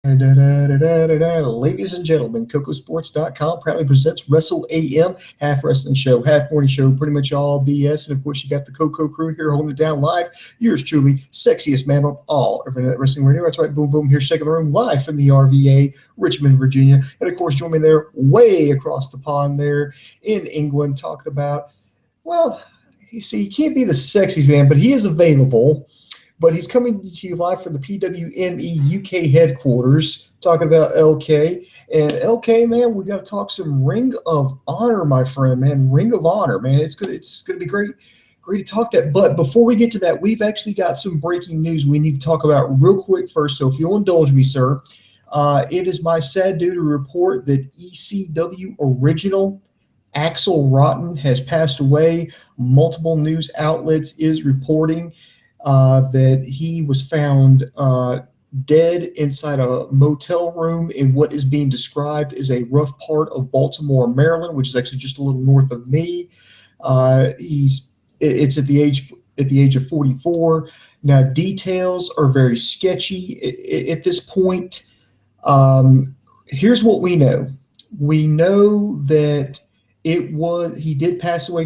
Ladies and gentlemen, KocoSports.com proudly presents Wrestle AM, half wrestling show, half morning show, pretty much all BS. And of course, you got the Coco crew here holding it down live. Yours truly, sexiest man on all Internet Wrestling Radio. That's right, boom, boom, here, shaking the room, live from the RVA, Richmond, Virginia. And of course, join me there, way across the pond there in England, talking about, well, you see, he can't be the sexiest man, but he is available. But he's coming to you live from the PWME UK headquarters, talking about LK. And LK, man, we got to talk some Ring of Honor, my friend, man. Ring of Honor, man. It's gonna be great to talk that. But before we get to that, we've actually got some breaking news we need to talk about real quick first. So if you'll indulge me, sir, it is my sad duty to report that ECW original Axel Rotten has passed away. Multiple news outlets is reporting that he was found dead inside a motel room in what is being described as a rough part of Baltimore, Maryland, which is actually just a little north of me. It's at the age of 44. Now, details are very sketchy at this point. Here's what we know. We know that he did pass away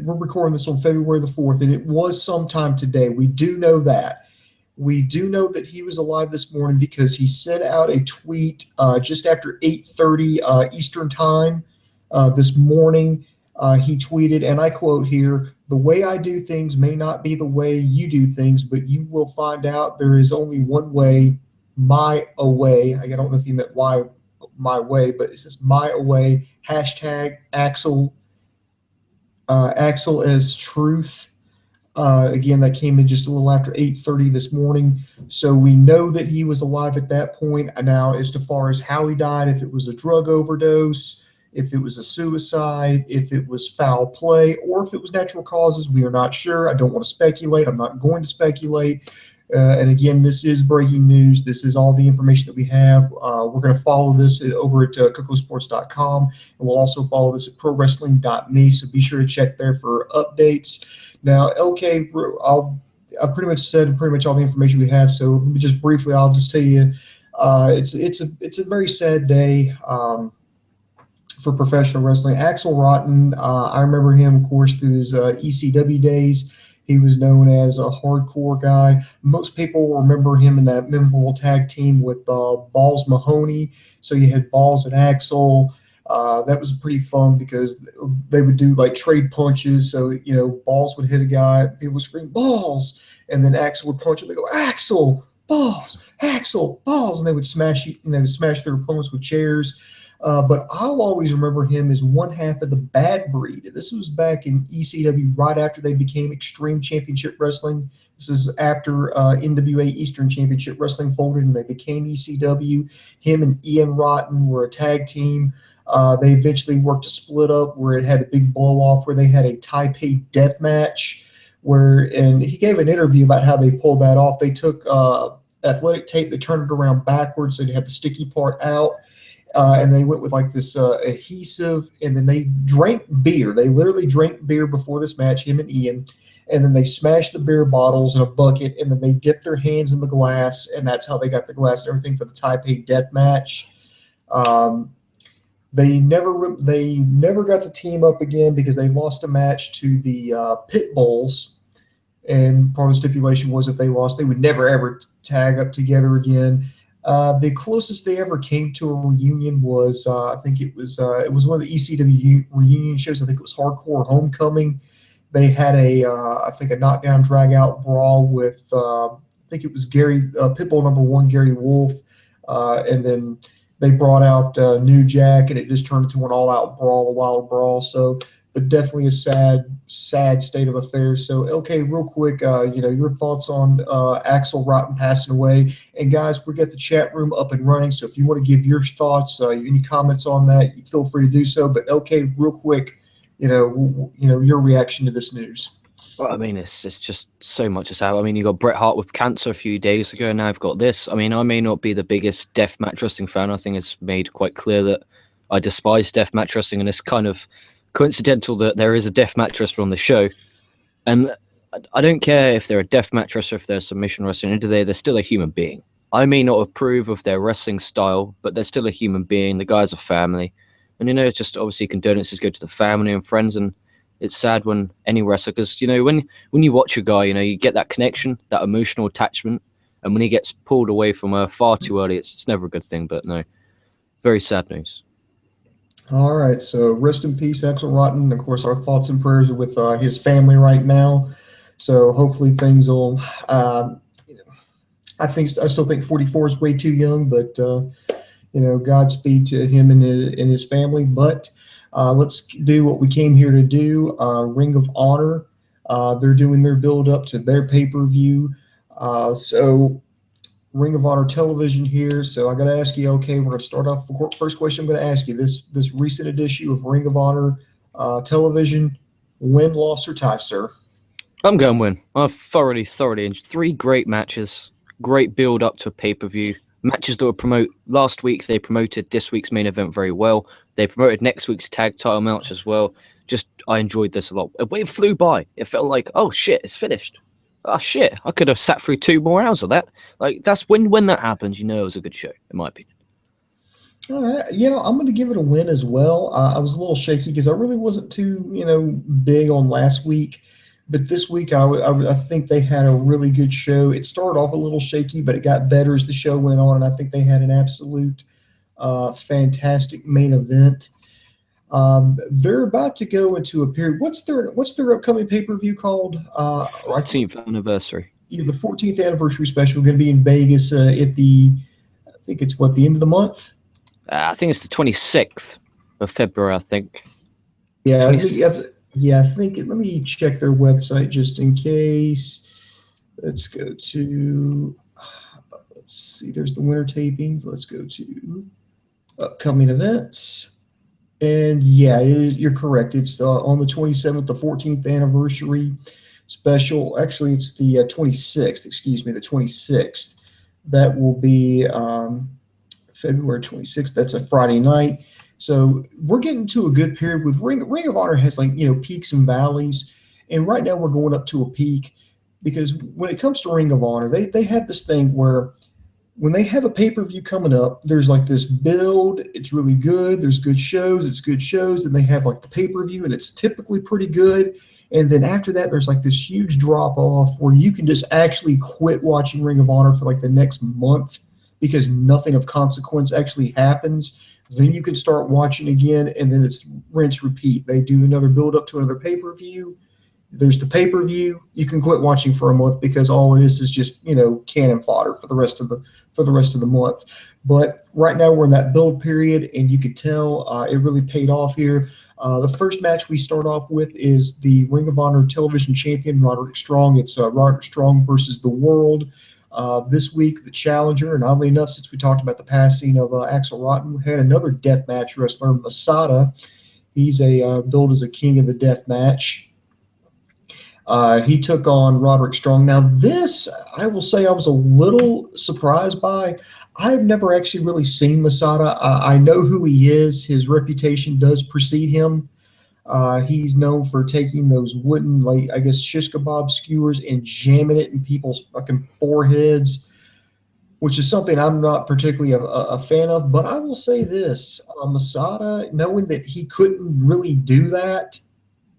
we're recording this on February the 4th, and it was sometime today. We do know that. We do know that he was alive this morning because he sent out a tweet just after 8:30 Eastern time this morning. He tweeted, and I quote here, "The way I do things may not be the way you do things, but you will find out there is only one way, my way." I don't know if he meant why my way, but it says my away, hashtag Axel as truth. Again, that came in just a little after 8:30 this morning. So we know that he was alive at that point. Now, as far as how he died, if it was a drug overdose, if it was a suicide, if it was foul play, or if it was natural causes, we are not sure. I don't want to speculate. I'm not going to speculate. And again, this is breaking news. This is all the information that we have. We're going to follow this over at KocoSports.com, and we'll also follow this at ProWrestling.me. So be sure to check there for updates. Now, LK, I pretty much said pretty much all the information we have. So let me just briefly, I'll just tell you, it's a very sad day for professional wrestling. Axel Rotten, I remember him, of course, through his ECW days. He was known as a hardcore guy. Most people remember him in that memorable tag team with Balls Mahoney. So you had Balls and Axel. That was pretty fun because they would do like trade punches. So, Balls would hit a guy, people would scream, "Balls!" And then Axel would punch him. They go, "Axel! Balls! Axel! Balls!" And they would smash their opponents with chairs. But I'll always remember him as one half of the Bad Breed. This was back in ECW right after they became Extreme Championship Wrestling. This is after NWA Eastern Championship Wrestling folded and they became ECW. Him and Ian Rotten were a tag team. They eventually worked a split up where it had a big blow off where they had a Taipei death match and he gave an interview about how they pulled that off. They took athletic tape, they turned it around backwards so you had the sticky part out. And they went with like this adhesive, and then they drank beer. They literally drank beer before this match, him and Ian, and then they smashed the beer bottles in a bucket, and then they dipped their hands in the glass, and that's how they got the glass and everything for the Taipei death match. They never got to team up again because they lost a match to the Pit Bulls, and part of the stipulation was if they lost, they would never ever tag up together again. The closest they ever came to a reunion was, I think it was one of the ECW reunion shows. I think it was Hardcore Homecoming. They had I think a knockdown drag out brawl with, I think it was Pitbull #1, Gary Wolf. And then they brought out New Jack, and it just turned into an all out brawl, a wild brawl. So, but definitely a sad state of affairs. So, LK, real quick, your thoughts on Axel Rotten passing away. And guys, we got the chat room up and running. So if you want to give your thoughts, any comments on that, you feel free to do so. But LK, real quick, your reaction to this news. Well, I mean, it's just so much as happened. I mean, you got Bret Hart with cancer a few days ago, and now I've got this. I mean, I may not be the biggest deathmatch wrestling fan. I think it's made quite clear that I despise deathmatch wrestling, and it's kind of coincidental that there is a deathmatch wrestler on the show. And I don't care if they're a deathmatch wrestler, if they're a submission wrestler, they're still a human being. I may not approve of their wrestling style, but they're still a human being. The guy's a family. And, you know, it's just obviously condolences go to the family and friends. And it's sad when any wrestler, because, you know, when you watch a guy, you know, you get that connection, that emotional attachment. And when he gets pulled away from far too early, it's never a good thing. But no, very sad news. All right, so rest in peace, Axel Rotten. Of course, our thoughts and prayers are with his family right now. So hopefully things will. You know, I still think 44 is way too young, but you know, Godspeed to him and his family. But let's do what we came here to do. Ring of Honor. They're doing their build up to their pay-per-view. So Ring of Honor television here. So I got to ask you, okay, we're going to start off. First question I'm going to ask you, this recent edition of Ring of Honor television, win, loss, or tie, sir? I'm going win. I've thoroughly enjoyed 3 great matches, great build up to a pay-per-view. Matches that were promoted last week, they promoted this week's main event very well. They promoted next week's tag title match as well. Just, I enjoyed this a lot. It flew by. It felt like, oh shit, it's finished. Oh shit, I could have sat through 2 more hours of that. Like, that's when that happens, you know it was a good show, in my opinion. All right, you know, I'm going to give it a win as well. I was a little shaky because I really wasn't too, you know, big on last week. But this week, I think they had a really good show. It started off a little shaky, but it got better as the show went on, and I think they had an absolute fantastic main event. They're about to go into a period. What's their upcoming pay-per-view called? 14th anniversary. Yeah, the 14th anniversary special going to be in Vegas at the, I think it's the end of the month. I think it's the 26th of February. I think. Yeah, I think. Let me check their website just in case. Let's go to. Let's see. There's the winter tapings. Let's go to upcoming events. And yeah, you're correct. It's on the 27th, the 14th anniversary special. Actually, it's the 26th. Excuse me, the 26th. That will be February 26th. That's a Friday night. So we're getting to a good period with Ring of Honor has, like, you know, peaks and valleys, and right now we're going up to a peak because when it comes to Ring of Honor, they have this thing where when they have a pay-per-view coming up, there's like this build. It's really good. There's good shows. It's good shows, and they have like the pay-per-view, and it's typically pretty good. And then after that, there's like this huge drop-off where you can just actually quit watching Ring of Honor for like the next month because nothing of consequence actually happens. Then you can start watching again, and then it's rinse, repeat. They do another build up to another pay-per-view. There's the pay-per-view. You can quit watching for a month because all it is just, you know, cannon fodder for the rest of the month. But right now we're in that build period, and you could tell it really paid off here. The first match we start off with is the Ring of Honor Television Champion Roderick Strong. It's Roderick Strong versus the World. This week, the challenger, and oddly enough, since we talked about the passing of Axel Rotten, we had another deathmatch wrestler, Masada. He's billed as a king of the deathmatch. He took on Roderick Strong. Now, this, I will say I was a little surprised by. I've never actually really seen Masada. I know who he is. His reputation does precede him. He's known for taking those wooden, like, I guess, shish kebab skewers and jamming it in people's fucking foreheads, which is something I'm not particularly a fan of. But I will say this, Masada, knowing that he couldn't really do that,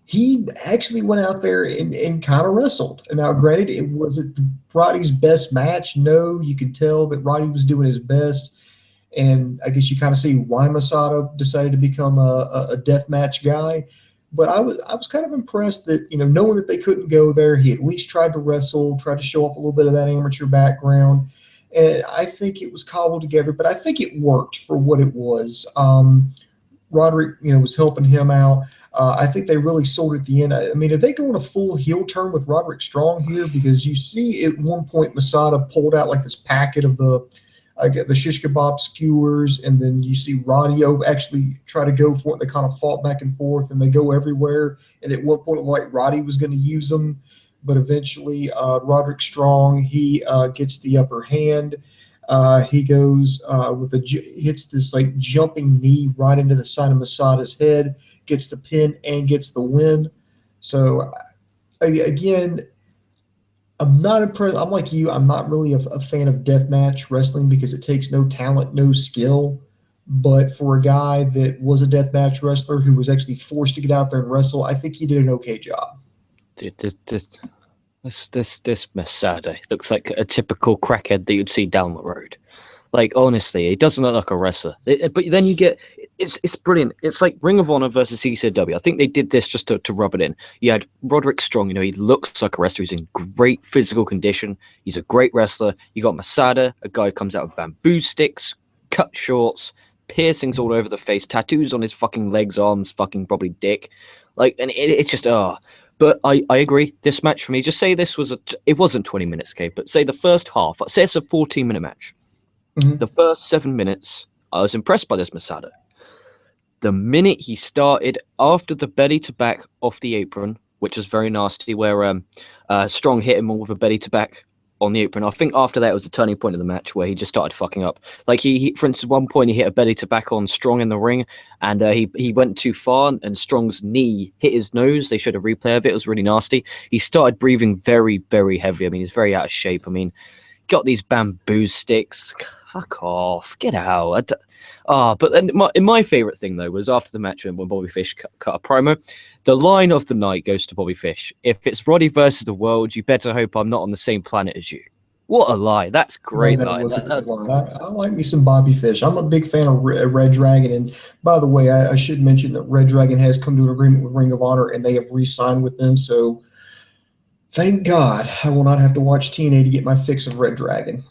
he actually went out there and kind of wrestled. And now, granted, was it Roddy's best match? No, you could tell that Roddy was doing his best. And I guess you kind of see why Masada decided to become a deathmatch guy. But I was kind of impressed that, you know, knowing that they couldn't go there, he at least tried to wrestle, tried to show off a little bit of that amateur background. And I think it was cobbled together, but I think it worked for what it was. Roderick, you know, was helping him out. I think they really sold at the end. I mean, are they going a full heel turn with Roderick Strong here? Because you see at one point Masada pulled out like this packet of the shish kebab skewers, and then you see Roddy actually try to go for it. They kind of fought back and forth, and they go everywhere. And at one point, like Roddy was going to use them, but eventually Roderick Strong, he gets the upper hand. He goes hits this like jumping knee right into the side of Masada's head, gets the pin and gets the win. So again, I'm not impressed. I'm like you. I'm not really a fan of deathmatch wrestling because it takes no talent, no skill. But for a guy that was a deathmatch wrestler who was actually forced to get out there and wrestle, I think he did an okay job. Dude, this Masada looks like a typical crackhead that you'd see down the road. Like, honestly, he doesn't look like a wrestler. But then you get it's brilliant. It's like Ring of Honor versus ECW. I think they did this just to rub it in. You had Roderick Strong. You know, he looks like a wrestler. He's in great physical condition. He's a great wrestler. You got Masada, a guy who comes out with bamboo sticks, cut shorts, piercings all over the face, tattoos on his fucking legs, arms, fucking probably dick. Like, and it's just But I agree. This match for me, just say this was it wasn't 20 minutes, okay, but say the first half, say it's a 14-minute match. Mm-hmm. The first 7 minutes, I was impressed by this Masada. The minute he started, after the belly to back off the apron, which was very nasty, where Strong hit him with a belly to back on the apron. I think after that was a turning point of the match where he just started fucking up. Like he for instance, at one point he hit a belly to back on Strong in the ring, and he went too far, and Strong's knee hit his nose. They showed a replay of it. It was really nasty. He started breathing very, very heavy. I mean, he's very out of shape. I mean, got these bamboo sticks. Fuck off. Get out. But then my favorite thing, though, was after the match when Bobby Fish cut a promo. The line of the night goes to Bobby Fish. If it's Roddy versus the world, you better hope I'm not on the same planet as you. What a lie. That's great line. Was a good line. I like me some Bobby Fish. I'm a big fan of ReDragon. And by the way, I should mention that ReDragon has come to an agreement with Ring of Honor, and they have re-signed with them. So thank God I will not have to watch TNA to get my fix of ReDragon.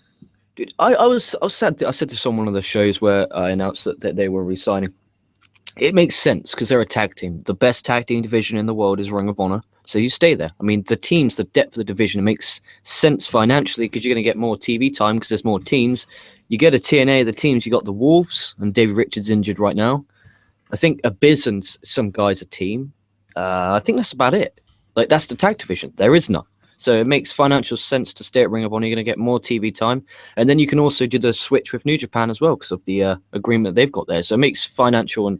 Dude, I was sad. I said this on one of the shows where I announced that they were re-signing. It makes sense because they're a tag team. The best tag team division in the world is Ring of Honor. So you stay there. I mean, the teams, the depth of the division, it makes sense financially because you're going to get more TV time because there's more teams. You get a TNA, the teams, you got the Wolves, and David Richards injured right now. I think Abyss and some guys a team. I think that's about it. Like, that's the tag division. There is none. So it makes financial sense to stay at Ring of Honor. You're going to get more TV time. And then you can also do the switch with New Japan as well because of the agreement they've got there. So it makes financial and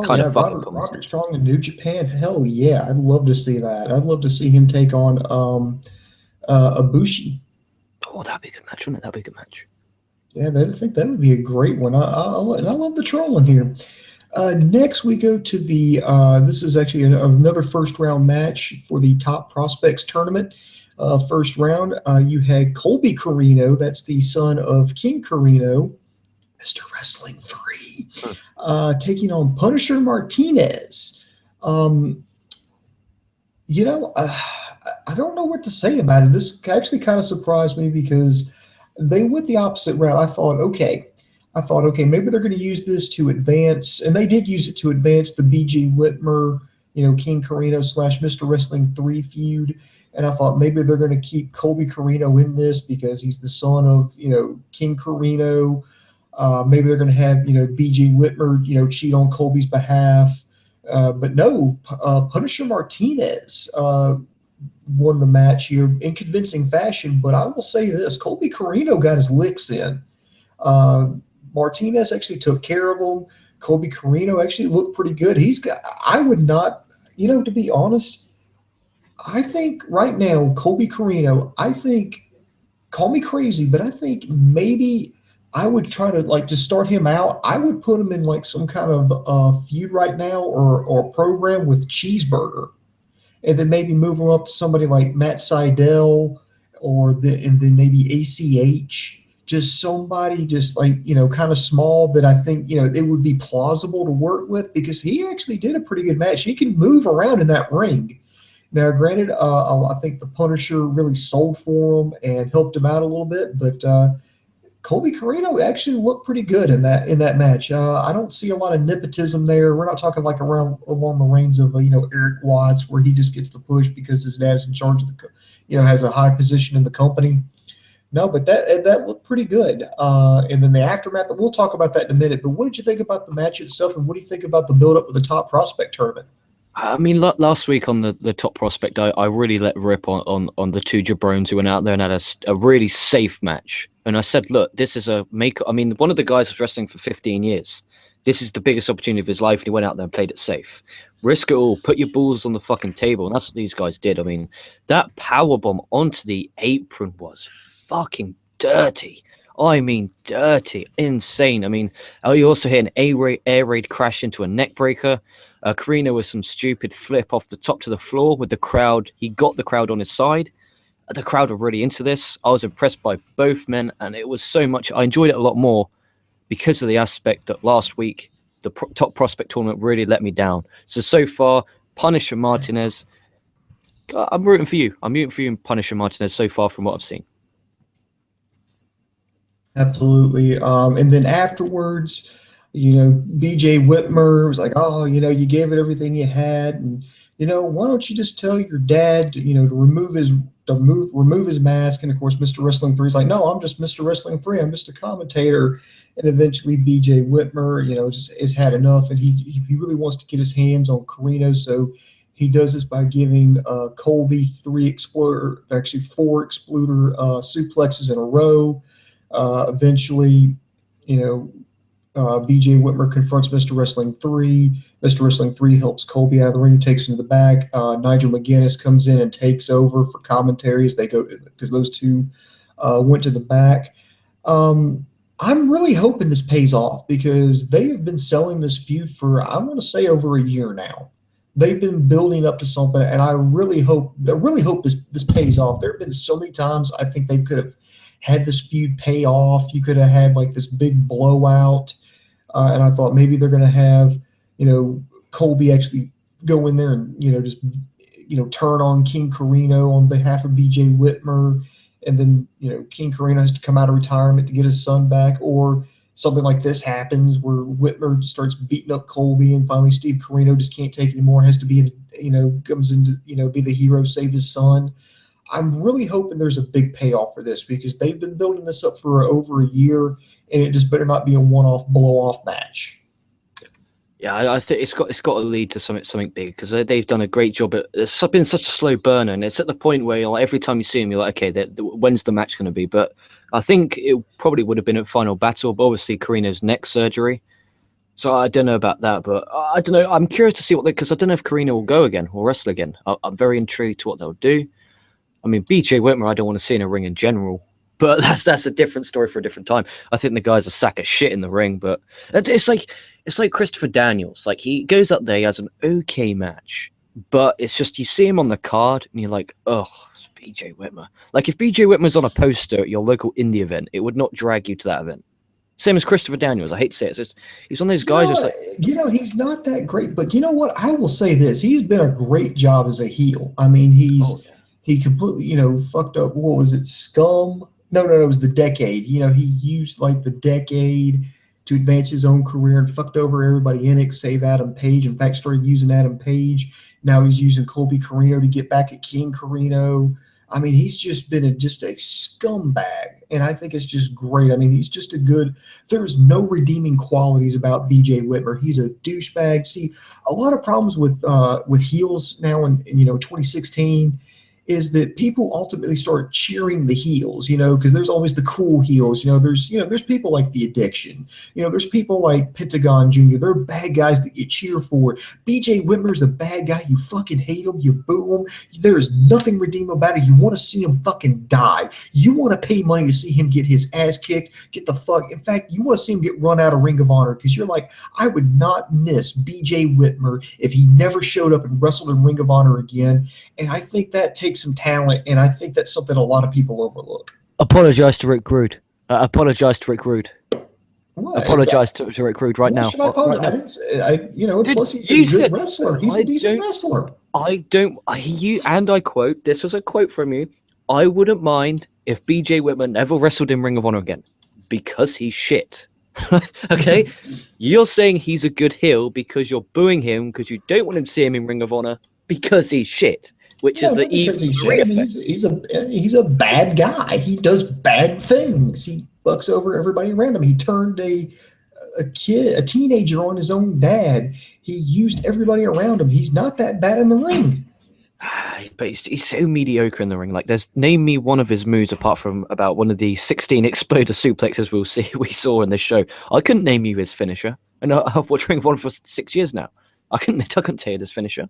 kind of fucking Roderick Strong in New Japan. Hell yeah. I'd love to see that. I'd love to see him take on Ibushi. Oh, that'd be a good match, wouldn't it? That'd be a good match. Yeah, I think that would be a great one. And I love the trolling here. Next, we go to the this is actually another first round match for the Top Prospects tournament. First round, you had Colby Corino, that's the son of King Corino, Mr. Wrestling 3, taking on Punisher Martinez. I don't know what to say about it. This actually kind of surprised me because they went the opposite route. I thought, okay, maybe they're going to use this to advance, and they did use it to advance the BG Whitmer, King Corino / Mr. Wrestling 3 feud. And I thought maybe they're going to keep Colby Corino in this because he's the son of, King Corino. Maybe they're going to have, BG Whitmer, cheat on Colby's behalf. But no, Punisher Martinez won the match here in convincing fashion. But I will say this, Colby Corino got his licks in. Martinez actually took care of him. Colby Corino actually looked pretty good. I would not, to be honest, I think right now, Colby Corino, call me crazy, but I think maybe I would try to start him out. I would put him in some kind of feud right now or program with Cheeseburger, and then maybe move him up to somebody like Matt Sydal and then maybe ACH. Just somebody kind of small that I think, it would be plausible to work with because he actually did a pretty good match. He can move around in that ring. Now, granted, I think the Punisher really sold for him and helped him out a little bit, but Colby Corino actually looked pretty good in that match. I don't see a lot of nepotism there. We're not talking along the reins of Eric Watts, where he just gets the push because his dad's in charge of has a high position in the company. No, but that looked pretty good. And then the aftermath, we'll talk about that in a minute. But what did you think about the match itself, and what do you think about the build-up of the Top Prospect tournament? I mean, last week on the Top Prospect, I really let rip on the two jabrones who went out there and had a really safe match. And I said, look, this is one of the guys was wrestling for 15 years. This is the biggest opportunity of his life, and he went out there and played it safe. Risk it all. Put your balls on the fucking table. And that's what these guys did. I mean, that power bomb onto the apron was fucking dirty. I mean, dirty. Insane. I mean, you also hit an air raid crash into a neck breaker. Corino with some stupid flip off the top to the floor with the crowd. He got the crowd on his side. The crowd were really into this. I was impressed by both men, and it was so much. I enjoyed it a lot more because of the aspect that last week the top prospect tournament really let me down. So far, Punisher Martinez, I'm rooting for you. I'm rooting for you and Punisher Martinez so far from what I've seen. Absolutely. And then afterwards, BJ Whitmer was like, oh, you gave it everything you had. And, why don't you just tell your dad, to remove his mask. And of course, Mr. Wrestling 3 is like, no, I'm just Mr. Wrestling 3. I'm just a commentator. And eventually BJ Whitmer, just has had enough. And he really wants to get his hands on Corino. So he does this by giving Colby 4 exploder suplexes in a row. Eventually, BJ Whitmer confronts Mr. Wrestling 3. Mr. Wrestling 3 helps Colby out of the ring, takes him to the back. Nigel McGuinness comes in and takes over for commentary as they go, because those two went to the back. I'm really hoping this pays off because they have been selling this feud for, I want to say, over a year now. They've been building up to something, and I really hope this pays off. There have been so many times I think they could have had this feud pay off. You could have had like this big blowout. And I thought maybe they're going to have, Colby actually go in there and, just, turn on King Corino on behalf of BJ Whitmer. And then, King Corino has to come out of retirement to get his son back, or something like this happens where Whitmer starts beating up Colby and finally Steve Corino just can't take it anymore, has to be, comes in to, be the hero, save his son. I'm really hoping there's a big payoff for this because they've been building this up for over a year, and it just better not be a one-off blow-off match. Yeah, I think it's got to lead to something big because they've done a great job. It's been such a slow burner, and it's at the point where you're like, every time you see them, you're like, okay, when's the match going to be? But I think it probably would have been a final battle, but obviously Corino's neck surgery. So I don't know about that, but I don't know. I'm curious to see because I don't know if Corino will go again or wrestle again. I'm very intrigued to what they'll do. I mean, BJ Whitmer, I don't want to see in a ring in general, but that's a different story for a different time. I think the guy's a sack of shit in the ring, but it's like Christopher Daniels. Like, he goes up there, he has an okay match, but it's just you see him on the card and you're like, oh, it's BJ Whitmer. Like, if BJ Whitmer's on a poster at your local indie event, it would not drag you to that event. Same as Christopher Daniels. I hate to say it. He's one of those guys. He's not that great, but you know what? I will say this: he's been a great job as a heel. I mean, he completely, fucked up. What was it? Scum? No, it was the Decade. He used like the Decade to advance his own career and fucked over everybody in it, save Adam Page. In fact, started using Adam Page. Now he's using Colby Corino to get back at King Corino. I mean, he's just been a scumbag, and I think it's just great. I mean, he's just there's no redeeming qualities about BJ Whitmer. He's a douchebag. See, a lot of problems with heels now in 2016 is that people ultimately start cheering the heels, because there's always the cool heels. There's people like The Addiction. There's people like Pentagon Jr. They're bad guys that you cheer for. BJ Whitmer's a bad guy. You fucking hate him. You boo him. There's nothing redeemable about it. You want to see him fucking die. You want to pay money to see him get his ass kicked, get the fuck. In fact, you want to see him get run out of Ring of Honor because you're like, I would not miss BJ Whitmer if he never showed up and wrestled in Ring of Honor again. And I think that takes some talent, and I think that's something a lot of people overlook. Apologize to Rick Rude. Apologize to Rick Rude. What? Apologize to Rick Rude right now. Should I apologize? Right I didn't say, plus he's a good wrestler. He's a decent wrestler. And I quote, this was a quote from you, I wouldn't mind if BJ Whitmer never wrestled in Ring of Honor again because he's shit. Okay? You're saying he's a good heel because you're booing him because you don't want him to see him in Ring of Honor because he's shit. Which is the evil. He's a bad guy. He does bad things. He fucks over everybody random. He turned a teenager on his own dad. He used everybody around him. He's not that bad in the ring. But he's so mediocre in the ring. Like, name me one of his moves apart from about one of the 16 exploder suplexes we saw in this show. I couldn't name you his finisher. And I've watched Ring of Honor for 6 years now. I couldn't tell you this finisher.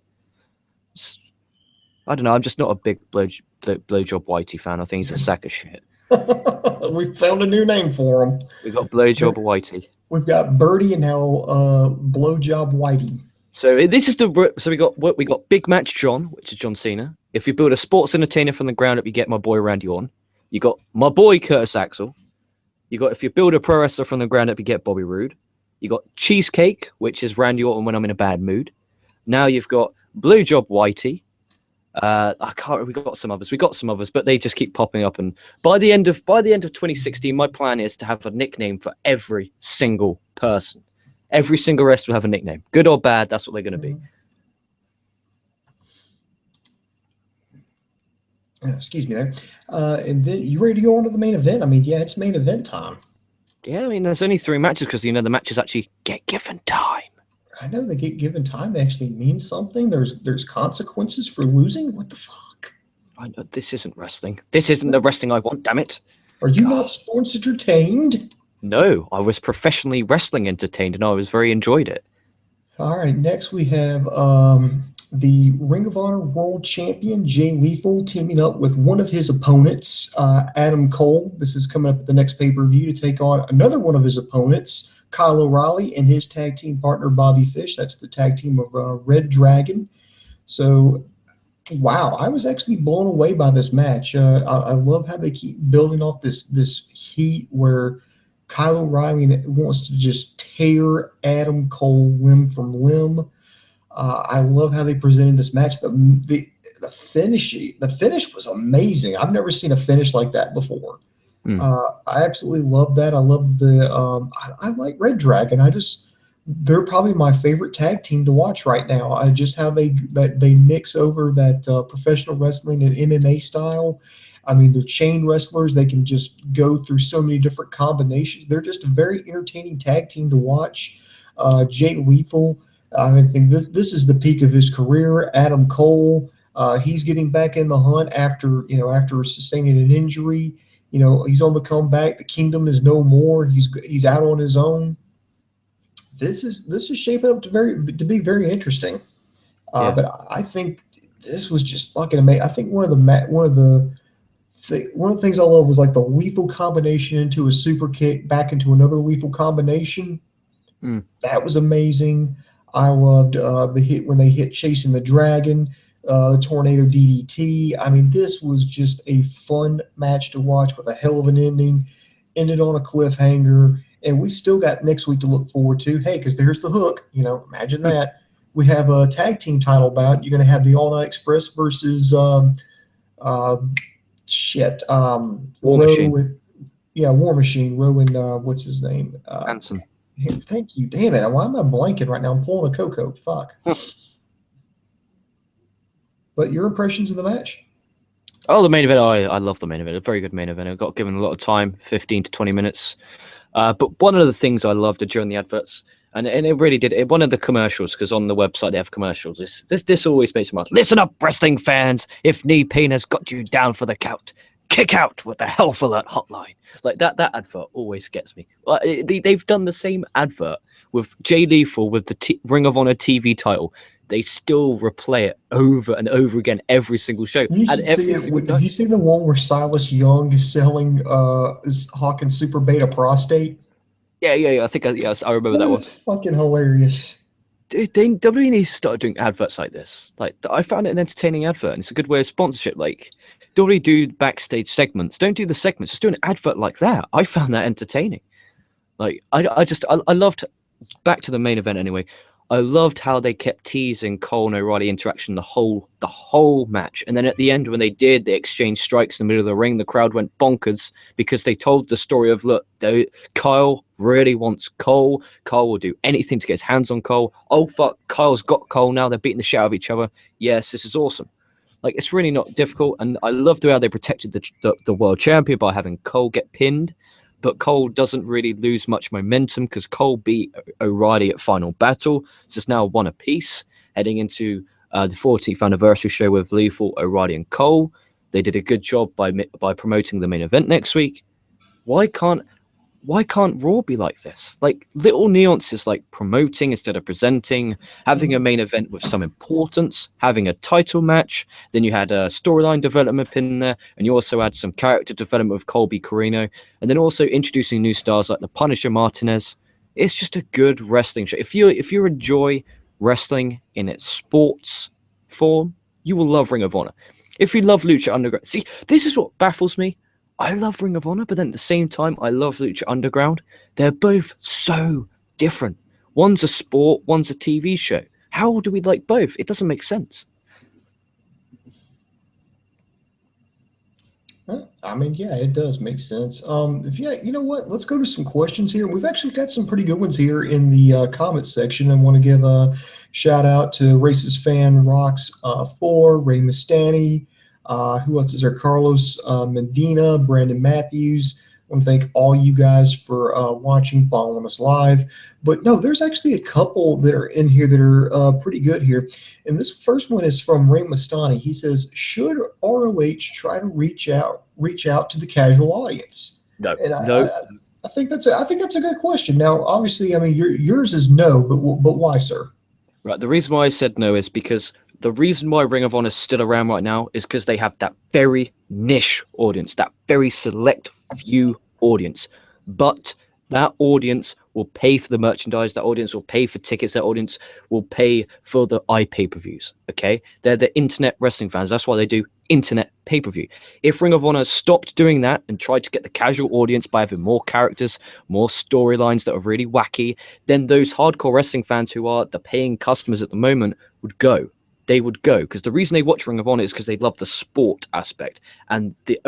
I don't know. I'm just not a big blowjob Whitey fan. I think he's a sack of shit. We found a new name for him. We got blowjob Whitey. We've got Birdie and now blowjob Whitey. So this is we got Big Match John, which is John Cena. If you build a sports entertainer from the ground up, you get my boy Randy Orton. You got my boy Curtis Axel. You got if you build a pro wrestler from the ground up, you get Bobby Roode. You got Cheesecake, which is Randy Orton when I'm in a bad mood. Now you've got Blowjob Whitey. We got some others, but they just keep popping up. And by the end of 2016, my plan is to have a nickname for every single person. Every single wrestler will have a nickname, good or bad. That's what they're going to be. Excuse me there. And then you ready to go on to the main event? I mean, yeah, it's main event time. Yeah, I mean, there's only 3 matches because the matches actually get given time. I know they get given time. They actually mean something. There's consequences for losing. What the fuck? I know this isn't wrestling. This isn't the wrestling I want. Damn it! Are you not sports entertained? No, I was professionally wrestling entertained, and I very enjoyed it. All right, next we have the Ring of Honor World Champion Jay Lethal teaming up with one of his opponents, Adam Cole. This is coming up at the next pay-per-view to take on another one of his opponents, Kyle O'Reilly, and his tag team partner, Bobby Fish. That's the tag team of ReDragon. So, wow, I was actually blown away by this match. I love how they keep building off this heat where Kyle O'Reilly wants to just tear Adam Cole limb from limb. I love how they presented this match. The finish was amazing. I've never seen a finish like that before. I absolutely love that. I love I like ReDragon. They're probably my favorite tag team to watch right now. Just how they mix over that professional wrestling and MMA style. I mean, they're chain wrestlers. They can just go through so many different combinations. They're just a very entertaining tag team to watch. Jay Lethal, I think this is the peak of his career. Adam Cole, he's getting back in the hunt after sustaining an injury. He's on the comeback. The kingdom is no more. He's out on his own. This is shaping up to be very interesting. But I think this was just fucking amazing. I think one of the things I love was like the lethal combination into a super kick back into another lethal combination. That was amazing. I loved the hit when they hit Chasing the Dragon, the Tornado DDT. I mean, this was just a fun match to watch with a hell of an ending. Ended on a cliffhanger, and we still got next week to look forward to. Hey, because there's the hook. Imagine that. We have a tag team title bout. You're going to have the All Night Express versus War Machine. War Machine. Rowan, what's his name? Hanson. Thank you. Damn it. Why am I blanking right now? I'm pulling a Coco. Fuck. But your impressions of the match? Oh, the main event. I love the main event. A very good main event. I got given a lot of time, 15 to 20 minutes. But one of the things I loved during the adverts, and it really did, one of the commercials, because on the website they have commercials. This always makes me laugh. Listen up, wrestling fans. If knee pain has got you down for the count, kick out with the Health Alert hotline. Like that advert always gets me. They've done the same advert with Jay Lethal with the Ring of Honor TV title. They still replay it over and over again every single show. You should see it. Did you see the one where Silas Young is selling is hawking Super Beta Prostate? Yeah. I think I remember that one. That's fucking hilarious. Dude, WWE needs to start doing adverts like this. Like, I found it an entertaining advert, and it's a good way of sponsorship. Like, don't really do backstage segments. Don't do the segments. Just do an advert like that. I found that entertaining. Like, I loved, back to the main event anyway, I loved how they kept teasing Cole and O'Reilly interaction the whole match. And then at the end, when they exchanged strikes in the middle of the ring, the crowd went bonkers because they told the story of, look, Kyle really wants Cole. Kyle will do anything to get his hands on Cole. Oh, fuck, Kyle's got Cole now. They're beating the shit out of each other. Yes, this is awesome. Like, it's really not difficult. And I loved how they protected the world champion by having Cole get pinned. But Cole doesn't really lose much momentum because Cole beat O'Reilly at Final Battle. So it's now one apiece heading into the 14th anniversary show with Lethal, O'Reilly, and Cole. They did a good job by promoting the main event next week. Why can't why can't Raw be like this? Like little nuances like promoting instead of presenting, having a main event with some importance, having a title match. Then you had a storyline development in there, and you also had some character development with Colby, Corino, and then also introducing new stars like the Punisher, Martinez. It's just a good wrestling show. If you enjoy wrestling in its sports form, you will love Ring of Honor. If you love Lucha Underground, see, this is what baffles me. I love Ring of Honor, but then at the same time, I love Lucha Underground. They're both so different. One's a sport, one's a TV show. How do we like both? It doesn't make sense. I mean, yeah, it does make sense. You know what? Let's go to some questions here. We've actually got some pretty good ones here in the comments section. I want to give a shout out to Racist Fan Rocks 4, Ray Mastani. Who else is there? Carlos Medina, Brandon Matthews. I want to thank all you guys for watching, following us live. But no, there's actually a couple that are in here that are pretty good here. And this first one is from Ray Mastani. He says, "Should ROH try to reach out to the casual audience?" No, And no. I think that's a good question. Now, obviously, I mean, yours is no, but why, sir? Right. The reason why I said no is because the reason why Ring of Honor is still around right now is because they have that very niche audience, that very select few audience. But that audience will pay for the merchandise. That audience will pay for tickets. That audience will pay for the pay-per-views. Okay, they're the internet wrestling fans. That's why they do internet pay-per-view. If Ring of Honor stopped doing that and tried to get the casual audience by having more characters, more storylines that are really wacky, then those hardcore wrestling fans who are the paying customers at the moment would go. They would go because the reason they watch Ring of Honor is because they love the sport aspect, and the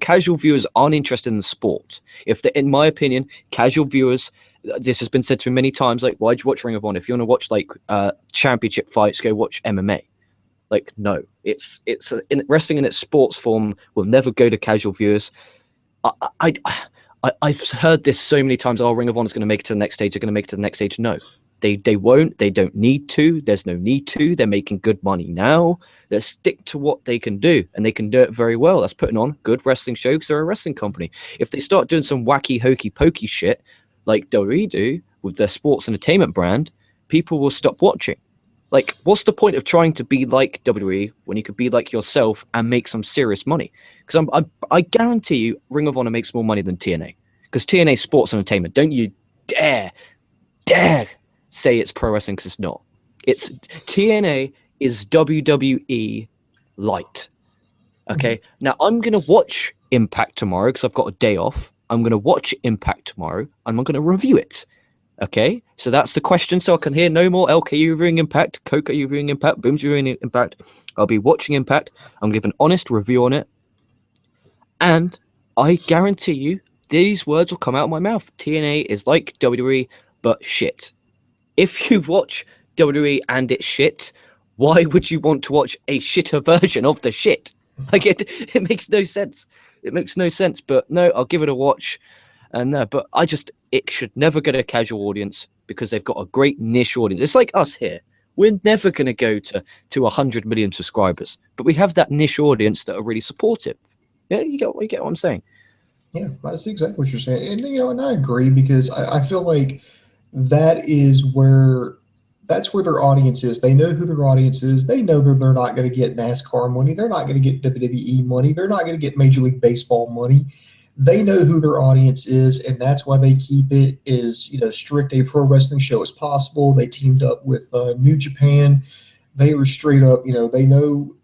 casual viewers aren't interested in the sport. In my opinion, casual viewers, this has been said to me many times, like, why'd you watch Ring of Honor? If you want to watch like championship fights, go watch MMA. Like, no, it's in wrestling in its sports form will never go to casual viewers. I've heard this so many times. Oh, Ring of Honor is going to make it to the next stage. They're going to make it to the next stage. No, they won't. They don't need to. There's no need to. They're making good money now. Let's stick to what they can do, and they can do it very well. That's putting on good wrestling shows because they're a wrestling company. If they start doing some wacky, hokey pokey shit like WWE do with their sports entertainment brand, people will stop watching. Like, what's the point of trying to be like WWE when you could be like yourself and make some serious money? Because I guarantee you, Ring of Honor makes more money than TNA. Because TNA is sports entertainment. Don't you dare say it's pro wrestling, because it's not. It's TNA is WWE light. Okay, now I'm gonna watch Impact tomorrow because I've got a day off. I'm gonna watch Impact tomorrow and I'm gonna review it. Okay, so that's the question. So I can hear no more LKU reviewing Impact, Coca reviewing Impact, Boom's reviewing Impact. I'll be watching Impact. I'm giving an honest review on it, and I guarantee you these words will come out of my mouth. TNA is like WWE, but shit. If you watch WWE and it's shit, why would you want to watch a shitter version of the shit? Like, it makes no sense. It makes no sense. But no, I'll give it a watch. And but it should never go to a casual audience because they've got a great niche audience. It's like us here. We're never going to go to 100 million subscribers, but we have that niche audience that are really supportive. Yeah, you get what I'm saying. Yeah, that's exactly what you're saying. And, and I agree because I feel like that's where their audience is. They know who their audience is. They know that they're not going to get NASCAR money. They're not going to get WWE money. They're not going to get Major League Baseball money. They know who their audience is, and that's why they keep it as strict a pro wrestling show as possible. They teamed up with New Japan. They were straight up, they know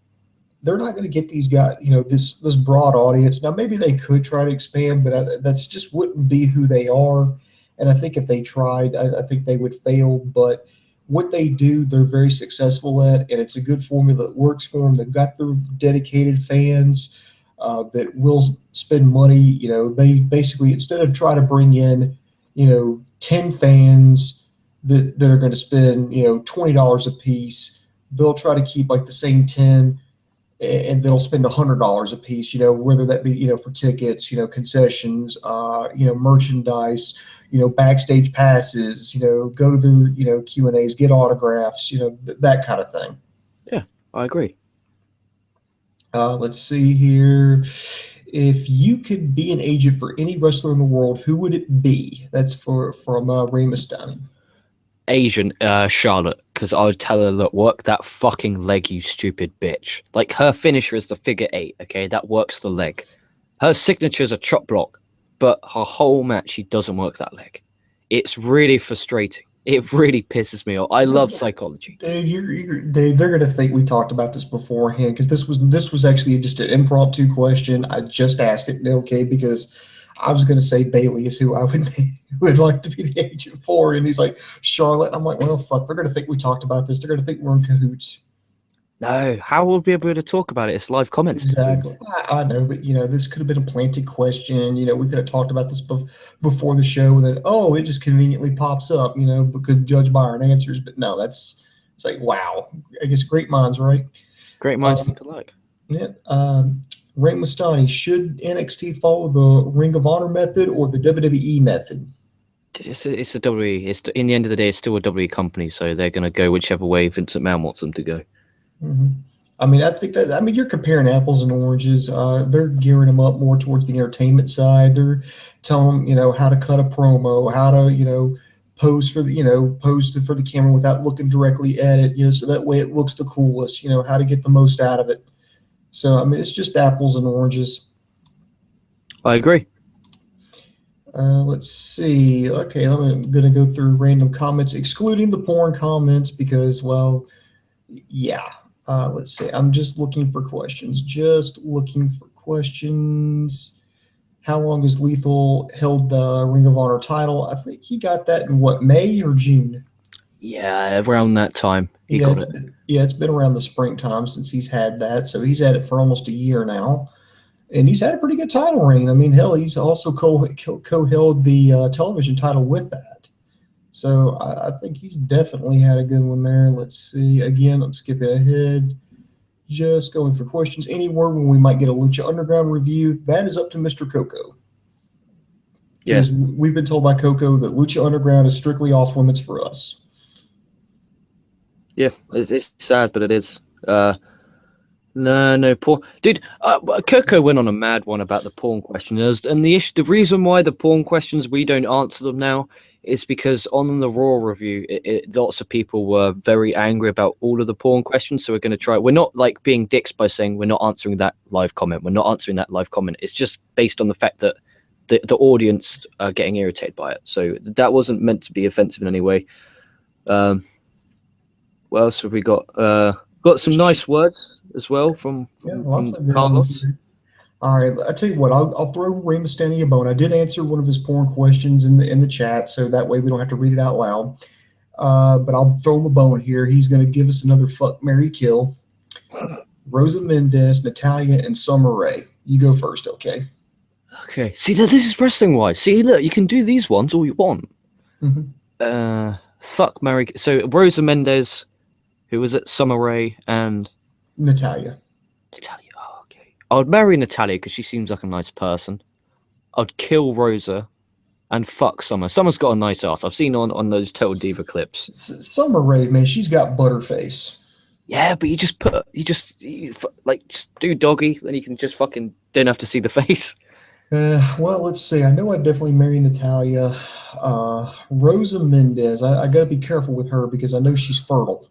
they're not going to get these guys, this broad audience. Now, maybe they could try to expand, but that's just wouldn't be who they are. And I think if they tried, I think they would fail. But what they do, they're very successful at, and it's a good formula that works for them. They've got their dedicated fans that will spend money. They basically, instead of trying to bring in, 10 fans that are going to spend, $20 a piece, they'll try to keep like the same 10, and they'll spend $100 a piece, whether that be, for tickets, concessions, merchandise, backstage passes, go to their, Q&As, get autographs, that kind of thing. Yeah, I agree. Let's see here. If you could be an agent for any wrestler in the world, who would it be? That's from Rey Mysterio. Asian Charlotte, because I would tell her, look, work that fucking leg, you stupid bitch. Like, her finisher is the figure 8, okay? That works the leg. Her signature is a chop block, but her whole match, she doesn't work that leg. It's really frustrating. It really pisses me off. I love psychology. Dude, they're gonna think we talked about this beforehand, because this was actually just an impromptu question. I just asked it, okay, because I was gonna say Bailey is who I would like to be the agent for, and he's like Charlotte. And I'm like, well, fuck, they're gonna think we talked about this. They're gonna think we're in cahoots. No, how will we be able to talk about it? It's live comments. Exactly. I know, but this could have been a planted question. We could have talked about this before the show, and then it just conveniently pops up. Because judge by our answers. But no, it's like, wow. I guess great minds, right? Great minds think alike. Yeah. Rey Mysterio, should NXT follow the Ring of Honor method or the WWE method? It's a WWE. In the end of the day, it's still a WWE company, so they're going to go whichever way Vince McMahon wants them to go. Mm-hmm. I think you're comparing apples and oranges. They're gearing them up more towards the entertainment side. They're telling them, how to cut a promo, how to, pose for the camera without looking directly at it, so that way it looks the coolest, how to get the most out of it. So, it's just apples and oranges. I agree. Let's see. Okay, I'm going to go through random comments, excluding the porn comments because, well, yeah. Let's see. I'm just looking for questions. How long has Lethal held the Ring of Honor title? I think he got that in May or June? Yeah, around that time he got it. It's been around the springtime since he's had that. So he's had it for almost a year now. And he's had a pretty good title reign. Hell, he's also co-held the television title with that. So I think he's definitely had a good one there. Let's see. Again, I'm skipping ahead. Just going for questions. Any word when we might get a Lucha Underground review? That is up to Mr. Coco. Yes. Yeah. We've been told by Coco that Lucha Underground is strictly off limits for us. Yeah, it's sad, but it is. No porn, dude. Coco went on a mad one about the porn questioners, and the reason why the porn questions we don't answer them now is because on the Raw review, lots of people were very angry about all of the porn questions. So we're going to try. We're not like being dicks by saying we're not answering that live comment. We're not answering that live comment. It's just based on the fact that the audience are getting irritated by it. So that wasn't meant to be offensive in any way. What else have we got? Got some nice words as well from Carlos. All right, I tell you what, I'll throw Rey Mysterio a bone. I did answer one of his porn questions in the chat, so that way we don't have to read it out loud. But I'll throw him a bone here. He's going to give us another fuck, marry, kill. Rosa Mendez, Natalya, and Summer Rae. You go first, okay? Okay. See, this is wrestling wise. See, look, you can do these ones all you want. Mm-hmm. Fuck, marry. So Rosa Mendez, who was it? Summer Rae and Natalya. I would marry Natalya because she seems like a nice person. I'd kill Rosa and fuck Summer. Summer's got a nice ass. I've seen on those Total Diva clips. Summer Rae, man, she's got butterface. Yeah, but you just do doggy, then you can just fucking don't have to see the face. Well, let's see. I know I'd definitely marry Natalya. Rosa Mendez, I got to be careful with her because I know she's fertile.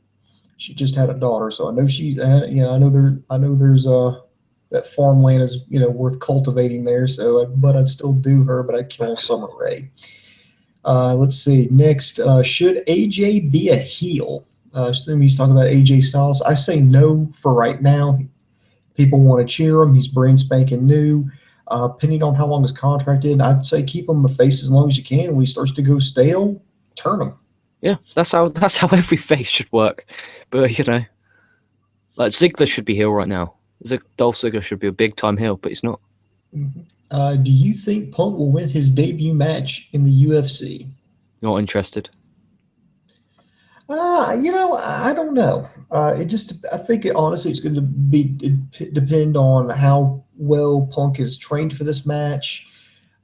She just had a daughter, so I know she's. I know there's that farmland is worth cultivating there. So, but I'd still do her, but I'd kill Summer Rae. Let's see. Next, should AJ be a heel? Assume he's talking about AJ Styles. I say no for right now. People want to cheer him. He's brand spanking new. Depending on how long his contract is, I'd say keep him the face as long as you can. When he starts to go stale, turn him. Yeah, that's how every face should work. But like Ziggler should be heel right now. Dolph Ziggler should be a big time heel, but he's not. Mm-hmm. Do you think Punk will win his debut match in the UFC? Not interested. I don't know. I think honestly it's going to depend on how well Punk is trained for this match,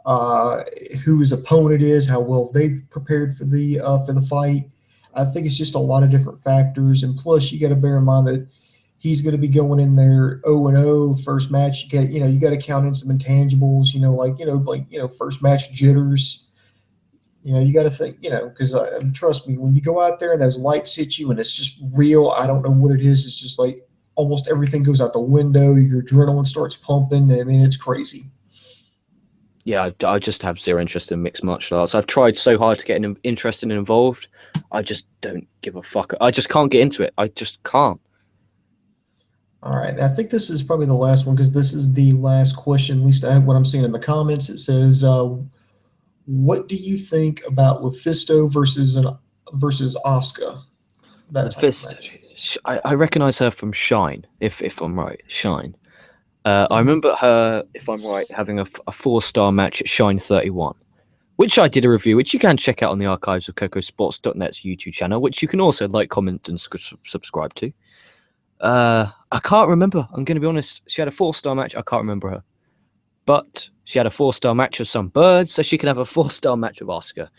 who his opponent is, how well they've prepared for the fight. I think it's just a lot of different factors, and plus you got to bear in mind that He's going to be going in there 0-0 first match. You got to count in some intangibles, first match jitters. You got to think, because trust me, when you go out there and those lights hit you and it's just real, I don't know what it is. It's just like almost everything goes out the window. Your adrenaline starts pumping. I mean, it's crazy. Yeah, I just have zero interest in mixed martial arts. I've tried so hard to get interested and involved. I just don't give a fuck. I just can't get into it. I just can't. All right. I think this is probably the last one because this is the last question, at least what I'm seeing in the comments. It says, what do you think about Lufisto versus Asuka? That type of match. I recognize her from Shine, if I'm right. Shine. I remember her, if I'm right, having a 4-star match at Shine 31, which I did a review, which you can check out on the archives of KocoSports.net's YouTube channel, which you can also like, comment, and subscribe to. I can't remember. I'm going to be honest. She had a 4-star match. I can't remember her. But she had a 4-star match with some birds, so she can have a 4-star match with Asuka.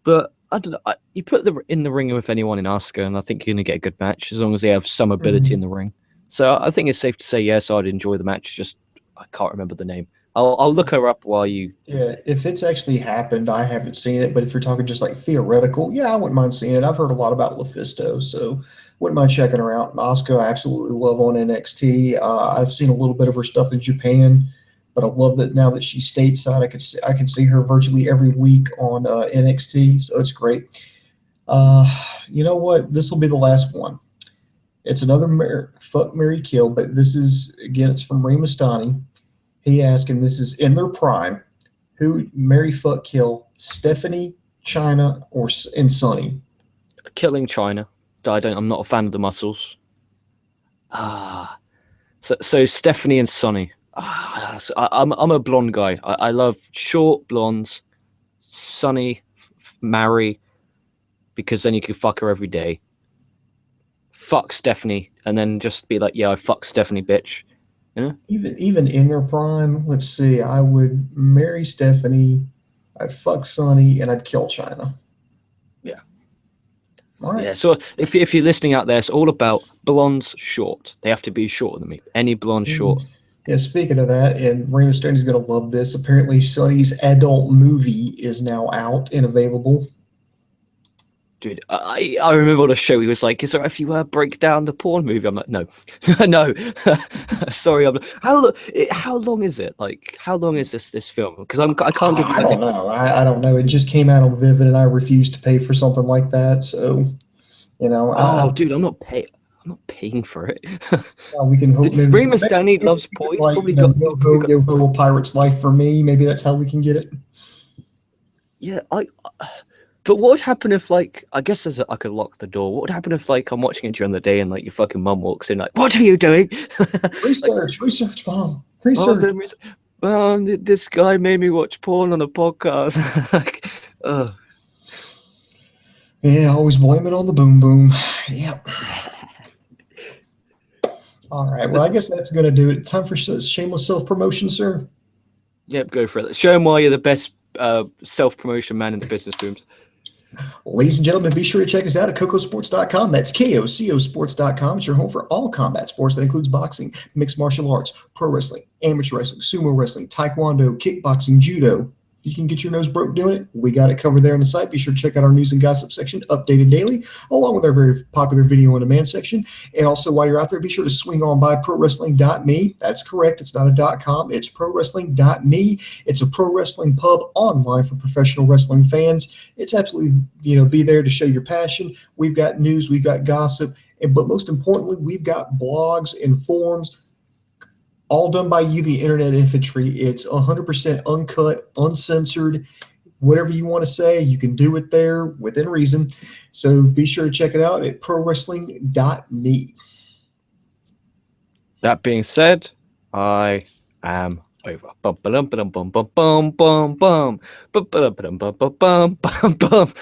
But I don't know. You put them in the ring with anyone in Asuka, and I think you're going to get a good match as long as they have some ability in the ring. So I think it's safe to say yes, I'd enjoy the match. Just I can't remember the name. I'll look her up while you. Yeah, if it's actually happened, I haven't seen it. But if you're talking just like theoretical, yeah, I wouldn't mind seeing it. I've heard a lot about Lufisto, so wouldn't mind checking her out. And Asuka, I absolutely love on NXT. I've seen a little bit of her stuff in Japan, but I love that now that she's stateside, I can see her virtually every week on NXT, so it's great. You know what? This will be the last one. It's another fuck, marry, kill, but this is, again, it's from Ray Mastani. He asked, and this is in their prime, who marry, fuck, kill, Stephanie, Chyna, and Sunny? Killing Chyna. I'm not a fan of the muscles. So Stephanie and Sunny. I'm a blonde guy. I love short blondes. Sunny, marry, because then you can fuck her every day. Fuck Stephanie, and then just be like, yeah, I fuck Stephanie, bitch. You know? Even in their prime, let's see, I would marry Stephanie, I'd fuck Sunny, and I'd kill Chyna. Yeah. All right. Yeah, so if you're listening out there, it's all about blondes short. They have to be shorter than me. Any blonde short. Yeah, speaking of that, and Raymond Stoney's going to love this. Apparently, Sonny's adult movie is now out and available. Dude, I remember on a show he was like, "Is there if you break down the porn movie?" I'm like, "No, no, sorry." How long is it? Like, how long is this film? Because I can't give you. I don't know. I don't know. It just came out on Vivid, and I refused to pay for something like that. So, dude, I'm not paying for it. We can hope. Ray Mastani loves porn. Like, probably got Yo-Ho, A Pirate's Life for me. Maybe that's how we can get it. Yeah, But what would happen if, like, I guess I could lock the door. What would happen if, like, I'm watching it during the day and, like, your fucking mum walks in, like, what are you doing? Research, Mom. Research. This guy made me watch porn on a podcast. Yeah, always blame it on the boom boom. Yep. All right. Well, I guess that's going to do it. Time for shameless self-promotion, sir. Yep, go for it. Show him why you're the best self-promotion man in the business rooms. Ladies and gentlemen, be sure to check us out at KocoSports.com. That's KocoSports.com. It's your home for all combat sports. That includes boxing, mixed martial arts, pro wrestling, amateur wrestling, sumo wrestling, taekwondo, kickboxing, judo. You can get your nose broke doing it. We got it covered there on the site. Be sure to check out our news and gossip section, updated daily, along with our very popular video on demand section. And also, while you're out there, be sure to swing on by ProWrestling.me. That's correct. It's not a .com. It's ProWrestling.me. It's a pro wrestling pub online for professional wrestling fans. It's absolutely, be there to show your passion. We've got news, we've got gossip, but most importantly, we've got blogs and forums, all done by you, the internet infantry. It's 100% uncut, uncensored. Whatever you want to say, you can do it there within reason. So be sure to check it out at ProWrestling.me. That being said, I am over. Bum bum bum bum bum bum bum bum bum bum bum bum bum bum bum.